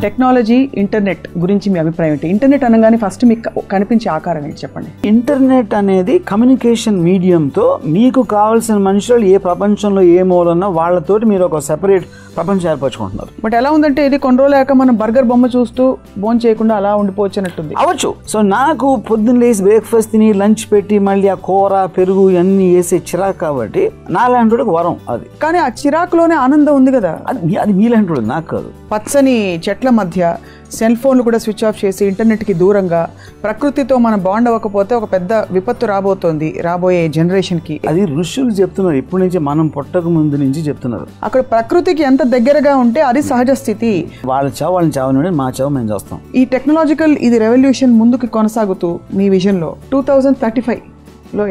Technology internet గురించి మీ అభిప్రాయం ఏంటి? ఇంటర్నెట్ అనగానే ఫస్ట్ మీకు కనిపించే ఆకారం ఏంటి చెప్పండి. ఇంటర్నెట్ అనేది కమ్యూనికేషన్ మీడియంతో మీకు కావాల్సిన మనుషులు ఏ ప్రపంచంలో ఏ మూలన్నా వాళ్ళతోటి మీరు ఒక సెపరేట్ ప్రపంచం ఏర్పరచుకుంటున్నారు. బట్ ఎలా ఉందంటే ఇది కొన్ని రోజులక మనం బర్గర్ బొమ్మ చూస్తూ భోజనం చేయకుండా అలా ఉండిపోవచ్చినట్టుంది. అవ్వచ్చు. సో నాకు పొద్దున్న లేసి బ్రేక్ఫాస్ట్ తిని లంచ్ పెట్టి మళ్ళీ ఆ కూర పెరుగు ఇవన్నీ వేసే చిరాకు కాబట్టి నాలాంటి వరం అది. కానీ ఆ చిరాకులోనే ఆనందం ఉంది కదా. అది మీలాంటి నాకు కాదు. పచ్చని చెట్ల మధ్య సెల్ ఫోన్లు కూడా స్విచ్ ఆఫ్ చేసి ఇంటర్నెట్కి దూరంగా ప్రకృతితో మనం బాండ్ అవ్వకపోతే ఒక పెద్ద విపత్తు రాబోతోంది రాబోయే జనరేషన్కి. అది ఋషులు చెప్తున్నారు, ఇప్పటి నుంచి మనం పుట్టక ముందు నుంచి చెప్తున్నారు. అక్కడ ప్రకృతికి ఎంత దగ్గరగా ఉంటే అది సహజ స్థితి. వాళ్ళ చావు వాళ్ళని చావని మా చావు మేము చేస్తాం. ఈ టెక్నాలజికల్ ఇది రెవల్యూషన్ ముందుకు కొనసాగుతూ మీ విజన్లో 2035లో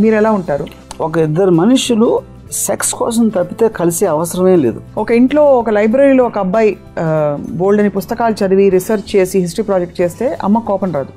మీరు ఎలా ఉంటారు? ఒక ఇద్దరు మనుషులు సెక్స్ కోసం తప్పితే కలిసే అవసరమే లేదు. ఒక ఇంట్లో ఒక లైబ్రరీలో ఒక అబ్బాయి బోల్డ్ అని పుస్తకాలు చదివి రీసెర్చ్ చేసి హిస్టరీ ప్రాజెక్ట్ చేస్తే అమ్మ కోపం రాదు.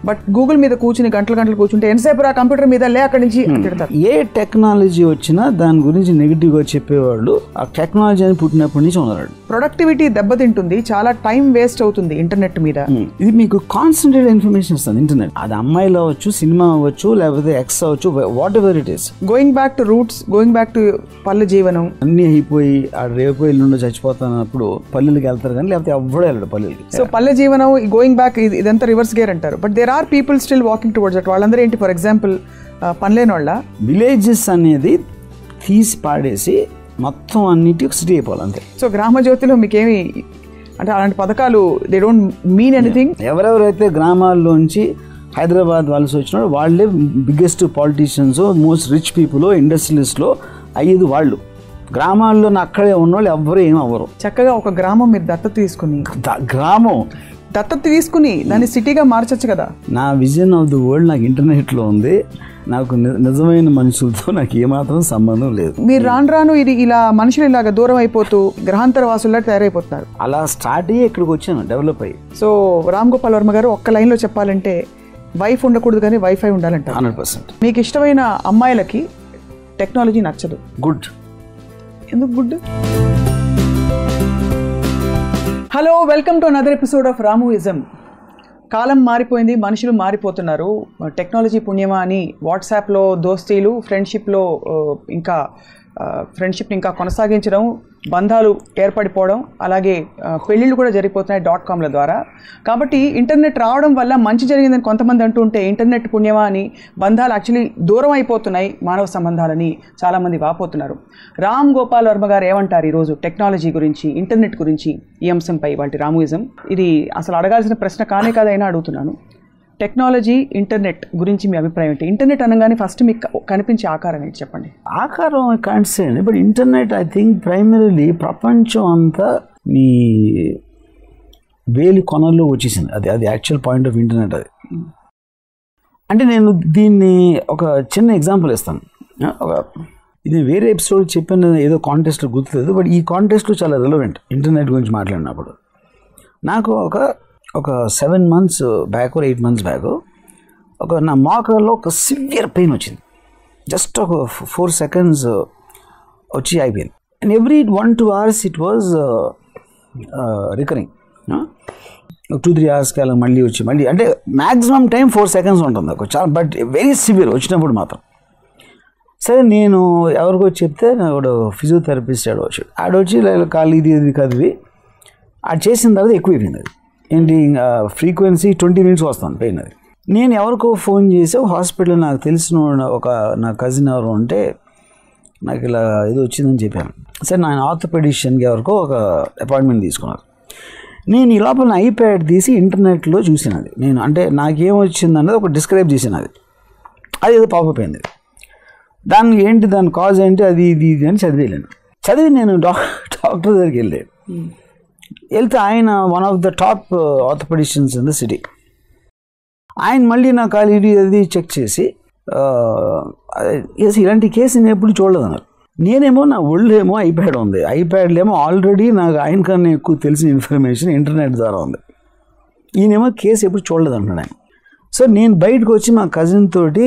బట్ గూగుల్ మీద కూర్చుని గంటలు కూర్చుంటే ఎంతసేపు రా కంప్యూటర్ మీద లే అక్కడి నుంచి తిడతారు. ఏ టెక్నాలజీ వచ్చినా దాని గురించి నెగిటివ్గా చెప్పేవాళ్ళు ఆ టెక్నాలజీ అని పుట్టినప్పటి నుంచి ఉన్నారు. ప్రొడక్టివిటీ దెబ్బతింటుంది, చాలా టైం వేస్ట్ అవుతుంది ఇంటర్నెట్ మీద. ఇది మీకు కాన్సన్ట్రేట్ ఇన్ఫర్మేషన్ ఇస్తుంది ఇంటర్నెట్. అది అమ్మాయిలు అవ్వచ్చు, సినిమా అవ్వచ్చు, లేకపోతే ఎక్స్ అవ్వచ్చు, what ever it is. Going back to roots, going back to పల్లె జీవనం. అన్ని అయిపోయి ఆ రేపు ఎల్లుండో చచ్చిపోతున్నప్పుడు పల్లెలకి వెళ్తారు కానీ లేకపోతే ఎవ్వడూ వెళ్ళడు పల్లెలకి. సో పల్లె జీవనం గోయింగ్ బ్యాక్ ఇదంతా రివర్స్ గేర్ అంటారు. But there are people still walking towards that. వాళ్ళందరూ ఏంటి, ఫర్ ఎగ్జాంపుల్ పనిలేని వాళ్ళ విలేజెస్ అనేది తీసి పాడేసి మొత్తం అన్నిటి సిటీ అయిపోవాలి అంతే. సో గ్రామ జ్యోతిలో మీకేమి అంటే అలాంటి పథకాలు దే డోంట్ మీన్ ఎనీథింగ్. ఎవరెవరైతే గ్రామాల్లోంచి హైదరాబాద్ వలస వచ్చినాడు వాళ్ళే biggest politicians, most rich people, ఇండస్ట్రియలిస్ట్లో అయ్యేది వాళ్ళు. గ్రామాల్లో అక్కడే ఉన్నవాళ్ళు ఎవ్వరూ ఏం అవ్వరు. చక్కగా ఒక గ్రామం మీరు దత్తత తీసుకుని దాన్ని సిటీగా మార్చచ్చు కదా. నా విజన్ ఆఫ్ ది వరల్డ్ నాకు ఇంటర్నెట్లో ఉంది. నాకు నిజమైన మనుషులతో నాకు ఏమాత్రం సంబంధం లేదు. మీరు రాను ఇది ఇలా మనుషులు ఇలాగ దూరం అయిపోతూ గ్రహాంతర వాసుల్లా తయారైపోతున్నారు. అలా స్టార్ట్ అయ్యి ఇక్కడికి వచ్చాను, డెవలప్ అయ్యి. సో రామ్ గోపాల్ వర్మ గారు ఒక్క లైన్లో చెప్పాలంటే వైఫ్ ఉండకూడదు కానీ వైఫై ఉండాలంట. 100%. మీకు ఇష్టమైన అమ్మాయిలకి టెక్నాలజీ నచ్చదు. గుడ్. ఎందుకు good? Hello, welcome to another episode of Ramuism. కాలం మారిపోయింది, మనుషులు మారిపోతున్నారు. టెక్నాలజీ పుణ్యమా అని వాట్సాప్లో దోస్తీలు, ఫ్రెండ్షిప్ని ఇంకా కొనసాగించడం, బంధాలు ఏర్పడిపోవడం, అలాగే పెళ్ళిళ్ళు కూడా జరిగిపోతున్నాయి .comల ద్వారా. కాబట్టి ఇంటర్నెట్ రావడం వల్ల మంచి జరిగిందని కొంతమంది అంటుంటే ఇంటర్నెట్ పుణ్యమా అని బంధాలు యాక్చువల్లీ దూరం అయిపోతున్నాయి, మానవ సంబంధాలని చాలామంది వాపోతున్నారు. రామ్ గోపాల్ వర్మ గారు ఏమంటారు ఈరోజు టెక్నాలజీ గురించి, ఇంటర్నెట్ గురించి, ఈ అంశంపై వాటి రాముయిజం? ఇది అసలు అడగాల్సిన ప్రశ్న కానే కాదైనా అడుగుతున్నాను. టెక్నాలజీ ఇంటర్నెట్ గురించి మీ అభిప్రాయం ఏంటి? ఇంటర్నెట్ అనగానే ఫస్ట్ మీకు కనిపించే ఆకారం ఏంటి చెప్పండి. ఆకారం I can't say, but internet I think primarily ప్రపంచం అంతా మీ వేలి కొనల్లో వచ్చేసింది. అది యాక్చువల్ పాయింట్ ఆఫ్ ఇంటర్నెట్. అది అంటే నేను దీన్ని ఒక చిన్న ఎగ్జాంపుల్ ఇస్తాను. ఇది వేరే ఎపిసోడ్ చెప్పిన ఏదో కాంటెస్ట్లో గుర్తులేదు, బట్ ఈ కాంటెస్ట్లో చాలా రెలవెంట్ ఇంటర్నెట్ గురించి మాట్లాడినప్పుడు. నాకు ఒక 7 months బ్యాక్ 8 months బ్యాక్ నా మోకాల్లో ఒక సివియర్ పెయిన్ వచ్చింది. జస్ట్ ఒక 4 seconds వచ్చి అయిపోయింది. And every 1-2 hours it was recurring. 2-3 hours అలా మళ్ళీ అంటే మ్యాక్సిమం టైం 4 seconds ఉంటుంది చాలా, బట్ వెరీ సివియర్ వచ్చినప్పుడు మాత్రం. సరే నేను ఎవరికో చెప్తే నాకు ఫిజియోథెరపిస్ట్ ఆడొచ్చి కాళ్ళు ఇది కదివి అది చేసిన తర్వాత ఎక్కువైపోయింది. అది ఏంటి ఫ్రీక్వెన్సీ 20 minutes వస్తుంది పెయిన్. అది నేను ఎవరికో ఫోన్ చేసి హాస్పిటల్ నాకు తెలిసిన నా కజిన్ ఎవరు ఉంటే నాకు ఇలా ఇది వచ్చిందని చెప్పాను. సరే నేను ఆర్థోపెడిషియన్కి ఎవరికో ఒక అపాయింట్మెంట్ తీసుకున్నారు. నేను ఈ లోపల ఐప్యాడ్ తీసి ఇంటర్నెట్లో చూసినది. నేను అంటే నాకేమొచ్చింది అన్నది ఒక డిస్క్రైబ్ చేసినది. అది ఏదో పాపప్ అయింది. దాని కాజ్ ఏంటి అది ఇది అని చదివి నేను డాక్టర్ దగ్గరికి వెళ్తే ఆయన one of the top orthopaedicians in the city. ఆయన మళ్ళీ నా కాలు అది చెక్ చేసి ఇలాంటి కేసు నేను ఎప్పుడు చూడలేదు అన్నారు. నేనేమో నా ఒళ్ళేమో ఐప్యాడ్ ఉంది, ఐప్యాడ్లో ఏమో ఆల్రెడీ నాకు ఆయన కన్నా ఎక్కువ తెలిసిన ఇన్ఫర్మేషన్ ఇంటర్నెట్ ద్వారా ఉంది. ఈయనేమో కేసు ఎప్పుడు చూడలేదు అంటున్నాడు ఆయన. సో నేను బయటకు వచ్చి మా కజిన్ తోటి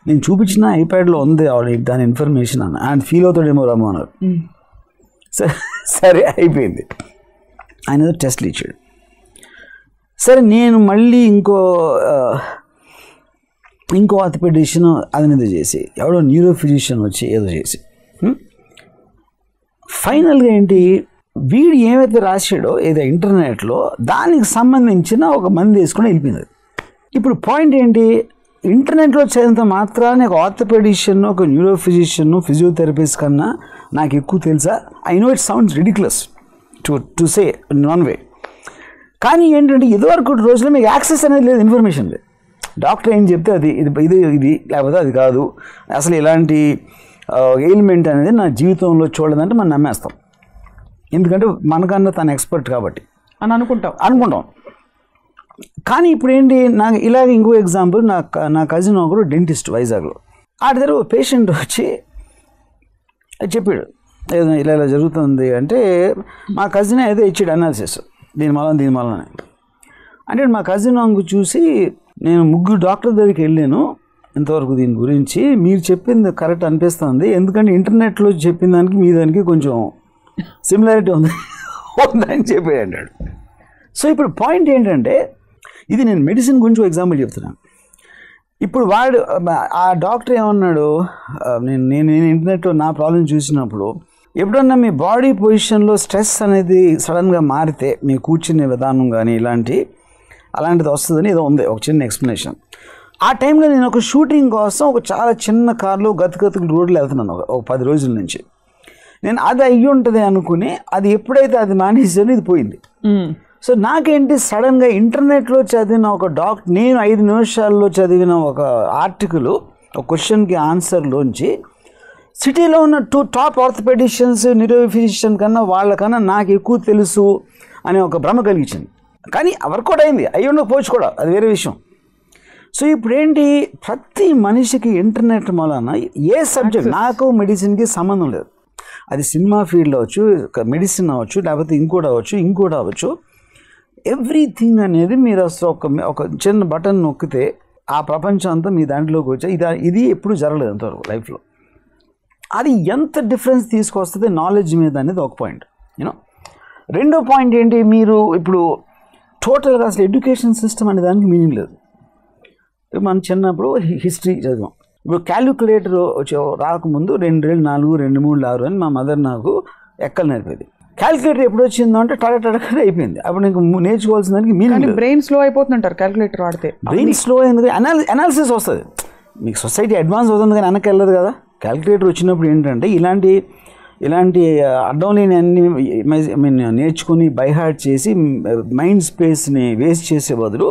నేను చూపించిన ఐప్యాడ్లో ఉంది ఆల్రెడీ దాని ఇన్ఫర్మేషన్ అన్న, ఆయన ఫీల్ అవుతాడేమో రమ్మన్నారు. సరే అయిపోయింది. ఆయన ఏదో టెస్ట్లు ఇచ్చాడు. సరే నేను మళ్ళీ ఇంకో ఆర్థోపెడిషన్ అదనేది చేసి ఎవడో న్యూరో ఫిజిషియన్ వచ్చి ఏదో చేసి ఫైనల్గా ఏంటి, వీడు ఏమైతే రాశాడో ఏదో ఇంటర్నెట్లో దానికి సంబంధించిన ఒక మంది వేసుకుని వెళ్ళిపోయింది. ఇప్పుడు పాయింట్ ఏంటి, ఇంటర్నెట్లో చదివినంత మాత్రాన్ని ఒక ఆర్థోపెడిషియన్, ఒక న్యూరో ఫిజిషియన్, ఫిజియోథెరపిస్ట్ కన్నా నాకు ఎక్కువ తెలుసా? I know it sounds ridiculous to say in one way. కానీ ఏంటంటే ఇదివరకు రోజుల్లో మీకు యాక్సెస్ అనేది లేదు, ఇన్ఫర్మేషన్ లేదు. డాక్టర్ ఏం చెప్తే అది ఇది లేకపోతే అది కాదు, అసలు ఇలాంటి ఎయిల్మెంట్ అనేది నా జీవితంలో చూడదంటే మనం నమ్మేస్తాం. ఎందుకంటే మనకన్నా తన ఎక్స్పర్ట్ కాబట్టి అని అనుకుంటాం. కానీ ఇప్పుడు ఏంటి, నాకు ఇలాగ ఇంకో ఎగ్జాంపుల్, నా కజిన్ ఒకరు డెంటిస్ట్ వైజాగ్లో. ఆ దగ్గర పేషెంట్ వచ్చి చెప్పాడు ఏదో ఇలా జరుగుతుంది అంటే, మా కజిన్ ఏదో ఇచ్చాడు అనాలిసిస్ దీని వలన అంటే మా కజిన్ అంగు చూసి, నేను 3 డాక్టర్ దగ్గరికి వెళ్ళాను ఇంతవరకు దీని గురించి, మీరు చెప్పింది కరెక్ట్ అనిపిస్తుంది, ఎందుకంటే ఇంటర్నెట్లో చెప్పిన దానికి మీ దానికి కొంచెం సిమిలారిటీ ఉందని చెప్పాడు అంటాడు. సో ఇప్పుడు పాయింట్ ఏంటంటే, ఇది నేను మెడిసిన్ గురించి ఎగ్జాంపుల్ చెప్తున్నాను. ఇప్పుడు వాడు ఆ డాక్టర్ ఏమన్నాడు, నేను ఇంటర్నెట్లో నా ప్రాబ్లం చూసినప్పుడు, ఎప్పుడన్నా మీ బాడీ పొజిషన్లో స్ట్రెస్ అనేది సడన్గా మారితే మీ కూర్చునే విధానం కానీ అలాంటిది వస్తుందని ఏదో ఉంది ఒక చిన్న ఎక్స్ప్లెనేషన్. ఆ టైంలో నేను ఒక షూటింగ్ కోసం ఒక చాలా చిన్న కార్లో గతుకులు రోడ్లు వెళ్తున్నాను ఒక 10 రోజుల నుంచి. నేను అది అయ్యి ఉంటుంది అనుకుని, అది ఎప్పుడైతే అది మానేసానో ఇది పోయింది. సో నాకేంటి, సడన్గా ఇంటర్నెట్లో చదివిన ఒక నేను 5 నిమిషాల్లో చదివిన ఒక ఆర్టికల్, ఒక క్వశ్చన్కి ఆన్సర్లోంచి సిటీలో ఉన్న 2 టాప్ ఆర్థోపెడిషియన్స్, న్యూరో ఫిజిషియన్ కన్నా వాళ్ళకన్నా నాకు ఎక్కువ తెలుసు అనే ఒక భ్రమ కలిగించింది. కానీ వర్కౌట్ అయింది, అయ్యి ఉండకపోవచ్చు కూడా, అది వేరే విషయం. సో ఇప్పుడు ఏంటి, ప్రతి మనిషికి ఇంటర్నెట్ మూలన ఏ సబ్జెక్ట్, నాకు మెడిసిన్కి సంబంధం లేదు, అది సినిమా ఫీల్డ్ అవ్వచ్చు, మెడిసిన్ అవ్వచ్చు, లేకపోతే ఇంకోటి అవ్వచ్చు, ఎవ్రీథింగ్ అనేది మీరు అసలు ఒక చిన్న బటన్ నొక్కితే ఆ ప్రపంచం అంతా మీ దాంట్లోకి వచ్చి ఇది ఎప్పుడు జరగలేదు అంతవరకు లైఫ్లో. అది ఎంత డిఫరెన్స్ తీసుకొస్తుంది నాలెడ్జ్ మీద అనేది ఒక పాయింట్. యూనో, రెండో పాయింట్ ఏంటి, మీరు ఇప్పుడు టోటల్గా అసలు ఎడ్యుకేషన్ సిస్టమ్ అనే దానికి మీనింగ్ లేదు. మనం చిన్నప్పుడు హిస్టరీ చదివాం, ఇప్పుడు క్యాలిక్యులేటర్ రాకముందు 2, 4, 2, 3, 6 అని మా మదర్ నాకు ఎక్కలు నేర్పేది. క్యాలిక్యులేటర్ ఎప్పుడు వచ్చిందో అంటే టడటడగా అయిపోయింది. అప్పుడు నీకు నేర్చుకోవాల్సిన దానికి మీనింగ్, బ్రెయిన్ స్లో అయిపోతుంటారు క్యాలిక్యులేటర్ వాడితే. బ్రెయిన్ స్లో అయింది, అనాలిసిస్ వస్తుంది, మీకు సొసైటీ అడ్వాన్స్ అవుతుంది కానీ వెనక్కి వెళ్ళదు కదా. క్యాలిక్యులేటర్ వచ్చినప్పుడు ఏంటంటే ఇలాంటి అర్థం లేని అన్ని నేర్చుకుని బైహార్ట్ చేసి మైండ్ స్పేస్ని వేస్ట్ చేసే బదులు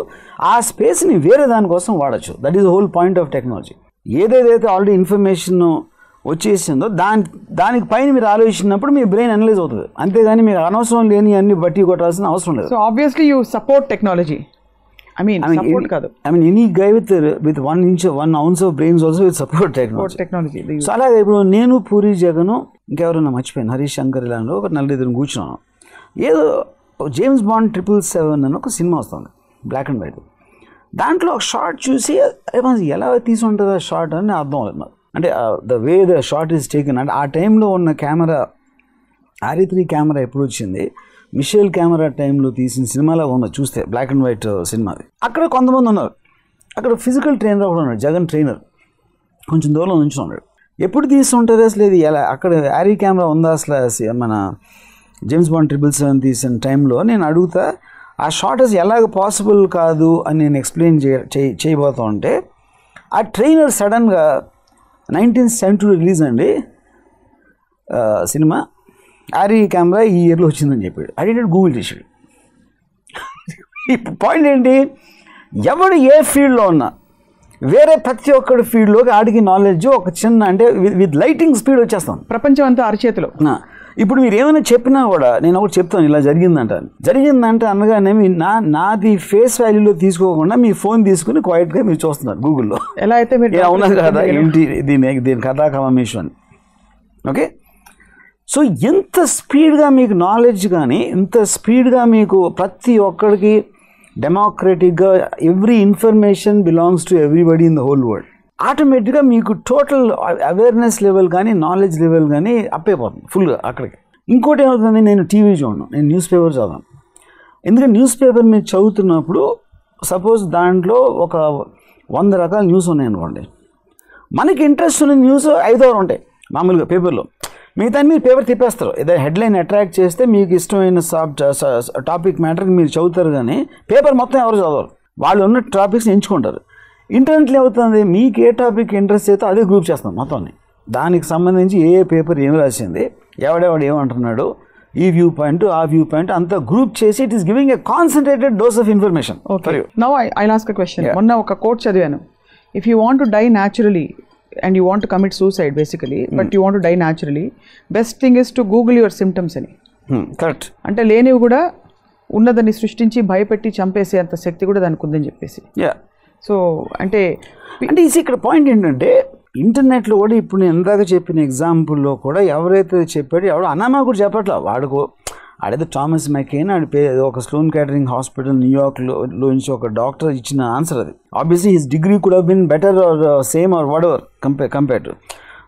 ఆ స్పేస్ని వేరే దానికోసం వాడచ్చు. That is the whole point of technology. ఏదేదైతే ఆల్రెడీ ఇన్ఫర్మేషన్ వచ్చేసిందో దానికి పైన మీరు ఆలోచించినప్పుడు మీ బ్రెయిన్ అనలైజ్ అవుతుంది, అంతేగాని మీకు అనవసరం లేని అన్ని బట్టి కొట్టాల్సిన అవసరం లేదు. So obviously you support technology. I mean any guy with 1 ounce of brains also will support technology. So అలాగే ఇప్పుడు నేను పూరి జగన్ ఇంకెవరన్నా మర్చిపోయాను, హరీష్ శంకర్ ఇలాంటి ఒక 4 కూర్చున్నాను. ఏదో జేమ్స్ బాండ్ 777 అని ఒక సినిమా వస్తుంది, బ్లాక్ అండ్ వైట్. దాంట్లో ఒక షార్ట్ చూసి ఎలా తీసుకుంటుంది ఆ షార్ట్ అని అర్థం అవ్వలేదు నాకు. అంటే the way the short is taken, అంటే ఆ టైంలో ఉన్న కెమెరా RE3 కెమెరా ఎప్పుడు వచ్చింది, మిషేల్ కెమెరా టైంలో తీసిన సినిమాలో ఉన్నది చూస్తే, బ్లాక్ అండ్ వైట్ సినిమాది. అక్కడ కొంతమంది ఉన్నారు, అక్కడ ఫిజికల్ ట్రైనర్ ఒకడు ఉన్నాడు, జగన్ ట్రైనర్, కొంచెం దూరం నుంచి ఉన్నాడు. ఎప్పుడు తీసుకుంటారు అసలు ఇది ఎలా, అక్కడ RE కెమెరా ఉందా అసలు మన జేమ్స్ బాండ్ 777 తీసిన టైంలో నేను అడుగుతా, ఆ షార్ట్ అసలు ఎలాగ పాసిబుల్ కాదు అని నేను ఎక్స్ప్లెయిన్ చేయబోతా ఉంటే, ఆ ట్రైనర్ సడన్గా 1972 రిలీజ్ అండి సినిమా, RE కెమెరా ఈ ఇయర్లో వచ్చిందని చెప్పాడు. అడిగాడు, గూగుల్ చేశాడు. ఇప్పుడు పాయింట్ ఏంటి, ఎవడు ఏ ఫీల్డ్లో ఉన్నా వేరే ప్రతి ఒక్కడి ఫీల్డ్లోకి ఆడికి నాలెడ్జ్ ఒక చిన్న, అంటే విత్ లైటింగ్ స్పీడ్ వచ్చేస్తాం, ప్రపంచం అంతా అరచేతిలో. ఇప్పుడు మీరు ఏమైనా చెప్పినా కూడా నేను ఒకటి చెప్తాను, ఇలా జరిగిందంటే అనగానే నాది ఫేస్ వాల్యూలో తీసుకోకుండా మీ ఫోన్ తీసుకుని క్వైట్గా మీరు చూస్తున్నారు గూగుల్లో, ఎలా అయితే మీరు అవునా కదా ఏంటి దీని కథాకమేశ్వన్. ఓకే, సో ఎంత స్పీడ్గా మీకు నాలెడ్జ్ కానీ, ఇంత స్పీడ్గా మీకు ప్రతి ఒక్కడికి డెమోక్రటిక్గా every information belongs to everybody in the whole world, ఆటోమేటిక్గా మీకు టోటల్ అవేర్నెస్ లెవెల్ కానీ నాలెడ్జ్ లెవెల్ కానీ అప్ అయిపోతుంది ఫుల్గా అక్కడికి. ఇంకోటి ఏమవుతుంది, నేను టీవీ చూడను, నేను న్యూస్ పేపర్ చదవను. ఎందుకంటే న్యూస్ పేపర్ మీరు చదువుతున్నప్పుడు సపోజ్ దాంట్లో ఒక 100 రకాల న్యూస్ ఉన్నాయనుకోండి, మనకి ఇంట్రెస్ట్ ఉన్న న్యూస్ 5-6 ఉంటాయి మామూలుగా పేపర్లో. మిగతా మీరు పేపర్ తిప్పేస్తారు. ఏదైనా హెడ్లైన్ అట్రాక్ట్ చేస్తే మీకు ఇష్టమైన టాపిక్ మ్యాటర్కి మీరు చదువుతారు, కానీ పేపర్ మొత్తం ఎవరు చదవరు, వాళ్ళు ఉన్న టాపిక్స్ ఎంచుకుంటారు. ఇంటర్నెట్లో అవుతుంది, మీకు ఏ టాపిక్ ఇంట్రెస్ట్ అయితే అదే గ్రూప్ చేస్తాం మొత్తాన్ని. దానికి సంబంధించి ఏ పేపర్ ఏమి రాసింది, ఎవడెవడు ఏమంటున్నాడు, ఈ వ్యూ పాయింట్ ఆ వ్యూ పాయింట్ అంతా గ్రూప్ చేసి it is giving a concentrated dose of information. Now I'll ask a question. మొన్న ఒక కోట్ చదివాను, if you want to die naturally and you want to commit suicide basically, but you want to die naturally, best thing is to google your symptoms అని. Correct. అంటే లేనివి కూడా ఉన్నదని సృష్టించి భయపెట్టి చంపేసే అంత శక్తి కూడా దానికి ఉందని చెప్పేసి. సో అంటే ఇక్కడ పాయింట్ ఏంటంటే ఇంటర్నెట్లో కూడా ఇప్పుడు నేను ఎందాక చెప్పిన ఎగ్జాంపుల్లో కూడా ఎవరైతే చెప్పాడో ఎవడో అనామా కూడా చెప్పట్లా, వాడుకో ఆడేదో థామస్ మెకెయిన్ ఒక స్లోన్ క్యాటరింగ్ హాస్పిటల్ న్యూయార్క్లో నుంచి ఒక డాక్టర్ ఇచ్చిన ఆన్సర్ అది. Obviously his degree could have been better or same or whatever compare to.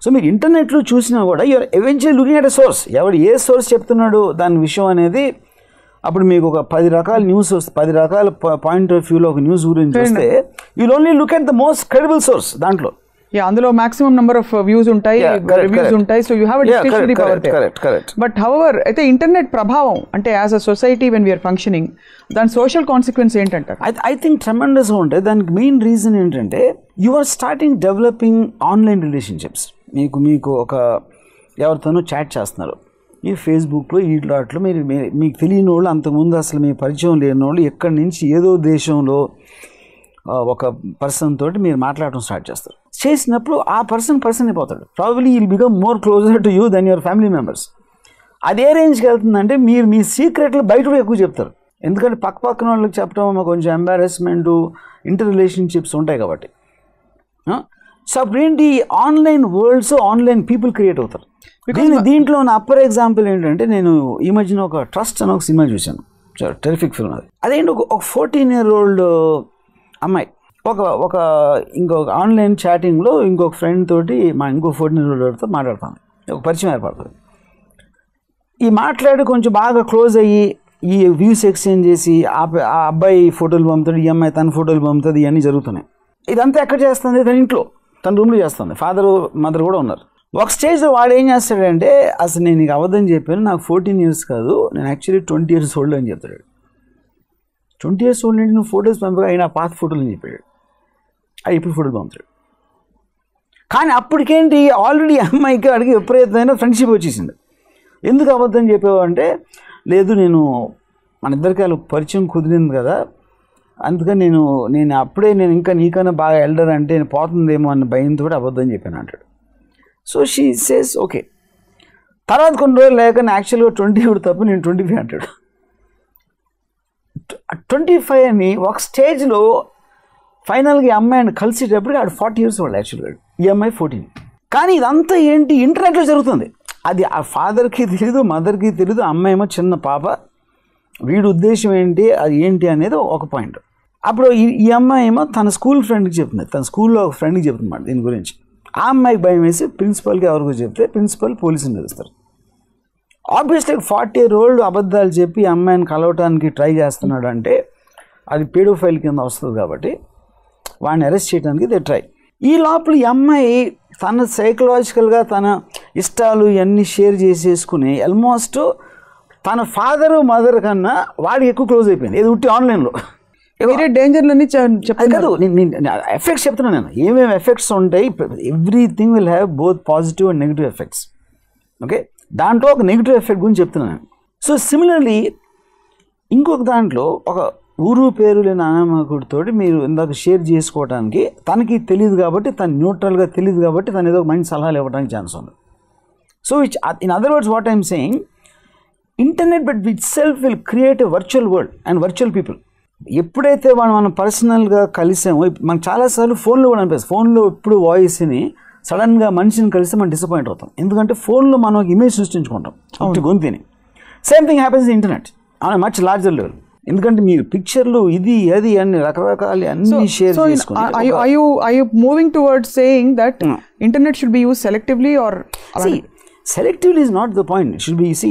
So మీరు ఇంటర్నెట్లో చూసినా కూడా you're eventually looking at a source, ఎవడు ఏ సోర్స్ చెప్తున్నాడు దాని విషయం అనేది. అప్పుడు మీకు ఒక 10 రకాల న్యూస్ వస్తే, 10 రకాల పాయింట్ ఆఫ్ వ్యూలో ఒక న్యూస్ గురించి వస్తే you will only look at the most credible source దాంట్లో. అందులో మాక్సిమం నెంబర్ ఆఫ్ వ్యూస్ ఉంటాయి, రివ్యూస్ ఉంటాయి. So you have a discretionary power there. But however అయితే ఇంటర్నెట్ ప్రభావం అంటే as a society when we're functioning దాని సోషల్ కాన్సిక్వెన్స్ ఏంటంటారు? I think ట్రెమెండస్గా ఉంటాయి. దానికి మెయిన్ రీజన్ ఏంటంటే you are starting developing online relationships. మీకు ఒక ఎవరితోనో చాట్ చేస్తున్నారు ఈ ఫేస్బుక్లో వీటిలో మీకు తెలియని వాళ్ళు, అంతకుముందు అసలు మీ పరిచయం లేని వాళ్ళు ఎక్కడి నుంచి ఏదో దేశంలో ఒక పర్సన్ తోటి మీరు మాట్లాడటం స్టార్ట్ చేస్తారు. చేసినప్పుడు ఆ పర్సన్ అయిపోతాడు. Probably will become more closer to you then your family members. అదే రేంజ్కి వెళ్తుందంటే మీరు మీ సీక్రెట్లు బయట ఎక్కువ చెప్తారు. ఎందుకంటే పక్కన వాళ్ళకి చెప్పడం కొంచెం ఎంబారెస్మెంటు, ఇంటర్ రిలేషన్షిప్స్ ఉంటాయి కాబట్టి. సో అప్పుడు ఏంటి, online world's online people create అవుతారు. దీంట్లో నా అప్పర్ ఎగ్జాంపుల్ ఏంటంటే, నేను ఈ మధ్యన ఒక ట్రస్ట్ అని ఒక సినిమా చూశాను, టెరిఫిక్ ఫిల్మ్ అది. అదేంటి ఒక 14-year-old అమ్మాయి ఒక ఇంకొక ఆన్లైన్ చాటింగ్లో ఇంకొక ఫ్రెండ్ తోటి ఇంకో 14-year-oldతో మాట్లాడుతాను, ఒక పరిచయం ఏర్పడుతుంది. ఈ మాట్లాడి కొంచెం బాగా క్లోజ్ అయ్యి ఈ వ్యూస్ ఎక్స్చేంజ్ చేసి ఆ అబ్బాయి ఫోటోలు పంపుతాడు, ఈ అమ్మాయి తన ఫోటోలు పంపుతుంది, ఇవన్నీ జరుగుతున్నాయి. ఇదంతా ఎక్కడ చేస్తుంది? తన ఇంట్లో, తన రూమ్లో చేస్తుంది. ఫాదర్ మదర్ కూడా ఉన్నారు. ఒక స్టేజ్లో వాడు ఏం చేస్తాడంటే, అసలు నేను నీకు అబద్ధం చెప్పాను, నాకు 14 years కాదు, నేను యాక్చువల్లీ 20 years old అని చెప్తాడు. 20 years old అంటే నువ్వు ఫోటోస్ పంపగా అయినా పాత ఫోటోలు అని చెప్పాడు. అది ఇప్పుడు ఫోటోలు పంపుతాడు. కానీ అప్పటికేంటి, ఆల్రెడీ అమ్మాయికి అడిగి విపరీతమైన ఫ్రెండ్షిప్ వచ్చేసింది. ఎందుకు అబద్ధం చెప్పావు అంటే, లేదు మన ఇద్దరికి వాళ్ళు పరిచయం కుదిరింది కదా, అందుకని నేను అప్పుడే ఇంకా నీకన్నా బాగా ఎల్డర్ అంటే నేను పోతుందేమో అన్న భయంతో కూడా అబద్ధం చెప్పాను అంటాడు. So she says okay. తర్వాత కొన్ని రోజులు లేక యాక్చువల్గా 20 కూడా తప్పు, నేను 25 అంటాడు. 25 అని ఒక స్టేజ్లో ఫైనల్గా ఈ అమ్మాయిని కలిసేటప్పటికి ఆడు 40 years old యాక్చువల్గా, ఈ అమ్మాయి 14. కానీ ఇదంతా ఏంటి, ఇంటర్నెట్లో జరుగుతుంది. అది ఆ ఫాదర్కి తెలీదు, మదర్కి తెలీదు. అమ్మాయి ఏమో చిన్న పాప, వీడి ఉద్దేశం ఏంటి, అది ఏంటి అనేది ఒక పాయింట్. అప్పుడు ఈ అమ్మాయి ఏమో తన స్కూల్ ఫ్రెండ్కి చెప్తుంది, తన స్కూల్లో ఒక ఫ్రెండ్కి చెప్తున్నమాట దీని గురించి. ఆ అమ్మాయికి భయం వేసి ప్రిన్సిపల్కి ఎవరికో చెప్తే ప్రిన్సిపల్ పోలీసుని పిలుస్తారు. ఆబ్వియస్లీ 40-year-old అబద్ధాలు చెప్పి అమ్మాయిని కలవటానికి ట్రై చేస్తున్నాడు అంటే అది పేడోఫైల్ కింద వస్తుంది కాబట్టి వాడిని అరెస్ట్ చేయడానికి దే ట్రై. ఈ లోపల ఈ అమ్మాయి తన సైకలాజికల్గా తన ఇష్టాలు ఇవన్నీ షేర్ చేసేసుకుని ఆల్మోస్ట్ తన ఫాదరు మదర్ కన్నా వాడికి ఎక్కువ క్లోజ్ అయిపోయింది. ఇది ఉట్టి ఆన్లైన్లో. వేరే డేంజర్లన్నీ చెప్పదు కాదు, ఎఫెక్ట్స్ చెప్తున్నాను నేను, ఏమేమి ఎఫెక్ట్స్ ఉంటాయి. Everything will have both positive and negative effects. Okay, దాంట్లో ఒక నెగిటివ్ ఎఫెక్ట్ గురించి చెప్తున్నాను. సో సిమిలర్లీ ఇంకొక దాంట్లో ఒక ఊరు పేరు లేని అనామకుడితో మీరు ఇందాక షేర్ చేసుకోవడానికి తనకి తెలియదు కాబట్టి, తను న్యూట్రల్గా తెలియదు కాబట్టి తను ఏదో మంచి సలహాలు ఇవ్వడానికి ఛాన్స్ ఉంది. So in other words what I'm saying, internet but it self will create a virtual world and virtual people. ఎప్పుడైతే మనం పర్సనల్గా కలిసామో, మనకు చాలాసార్లు ఫోన్లో కూడా అనిపిస్తుంది, ఫోన్లో ఎప్పుడు వాయిస్ని సడన్గా మనిషిని కలిస్తే మనం డిసప్పాయింట్ అవుతాం. ఎందుకంటే ఫోన్లో మనం ఒక ఇమేజ్ సృష్టించుకుంటాం గొంతుని. Same thing happens in internet on a much larger level. ఎందుకంటే మీరు పిక్చర్లు ఇది అది అన్ని రకరకాల అన్ని షేర్ చేసుకుని. Are you moving towards saying that internet should be used selectively or selectively is not the point. Should be see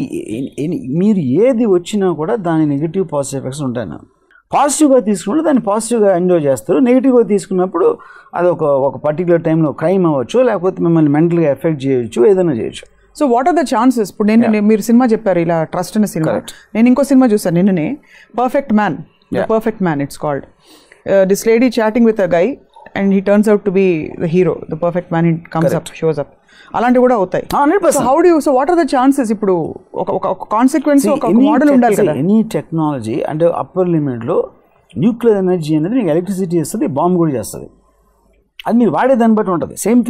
మీరు ఏది వచ్చినా కూడా దాని నెగిటివ్ పాజిటివ్ ఎఫెక్ట్స్ ఉంటాయి. పాజిటివ్గా తీసుకున్నప్పుడు దాన్ని పాజిటివ్గా ఎంజాయ్ చేస్తారు, నెగిటివ్గా తీసుకున్నప్పుడు అది ఒక పర్టికులర్ టైంలో క్రైమ్ అవ్వచ్చు, లేకపోతే మిమ్మల్ని మెంటల్గా ఎఫెక్ట్ చేయొచ్చు, ఏదైనా చేయొచ్చు. So what are the chances? ఇప్పుడు మీరు సినిమా చెప్పారు ఇలా ట్రస్ట్ అనే సినిమా, నేను ఇంకో సినిమా చూసాను నిన్ననే, perfect man. Perfect man it's called. This lady chatting with a guy and he turns out to be the hero, the perfect man, he comes up, shows up. అలాంటివి కూడా అవుతాయి. So what are the chances? ఇప్పుడు ఒక consequence, ఒక model ఉండాలి కదా. Any technology అంటే upper లిమిట్లో న్యూక్లియర్ ఎనర్జీ అనేది మీకు ఎలక్ట్రిసిటీ చేస్తుంది, బాంబు కూడా చేస్తుంది. అది మీరు వాడే దాన్ని బట్టి ఉంటుంది. Same